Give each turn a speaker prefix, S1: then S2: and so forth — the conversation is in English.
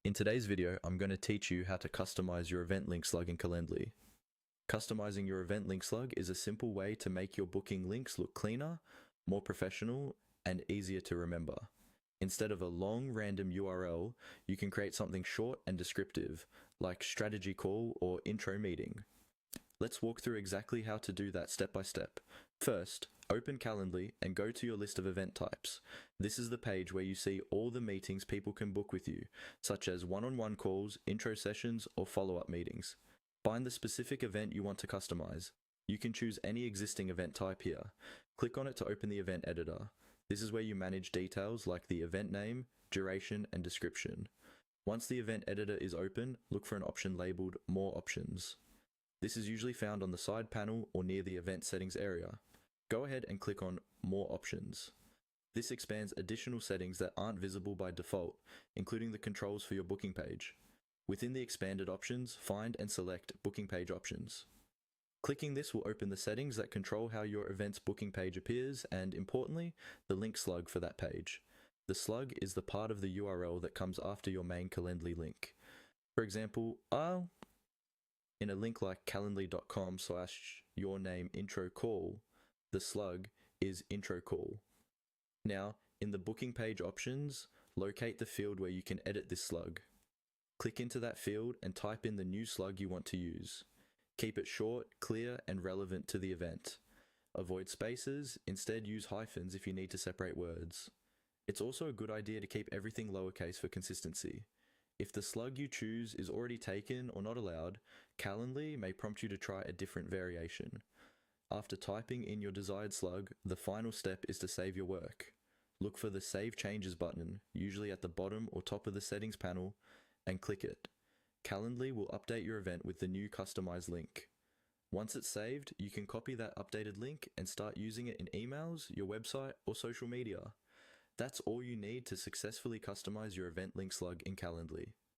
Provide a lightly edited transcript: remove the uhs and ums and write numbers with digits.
S1: In today's video, I'm going to teach you how to customize your event link slug in Calendly. Customizing your event link slug is a simple way to make your booking links look cleaner, more professional, and easier to remember. Instead of a long random URL, you can create something short and descriptive, like strategy call or intro meeting. Let's walk through exactly how to do that step by step. First, open Calendly and go to your list of event types. This is the page where you see all the meetings people can book with you, such as one-on-one calls, intro sessions, or follow-up meetings. Find the specific event you want to customize. You can choose any existing event type here. Click on it to open the event editor. This is where you manage details like the event name, duration, and description. Once the event editor is open, look for an option labeled More Options. This is usually found on the side panel or near the event settings area. Go ahead and click on More Options. This expands additional settings that aren't visible by default, including the controls for your booking page. Within the expanded options, find and select Booking Page Options. Clicking this will open the settings that control how your event's booking page appears and, importantly, the link slug for that page. The slug is the part of the URL that comes after your main Calendly link. For example, in a link like calendly.com/yournameintro call, the slug is intro call. Now, in the booking page options, locate the field where you can edit this slug. Click into that field and type in the new slug you want to use. Keep it short, clear, and relevant to the event. Avoid spaces, instead use hyphens if you need to separate words. It's also a good idea to keep everything lowercase for consistency. If the slug you choose is already taken or not allowed, Calendly may prompt you to try a different variation. After typing in your desired slug, the final step is to save your work. Look for the Save Changes button, usually at the bottom or top of the settings panel, and click it. Calendly will update your event with the new customized link. Once it's saved, you can copy that updated link and start using it in emails, your website, or social media. That's all you need to successfully customize your event link slug in Calendly.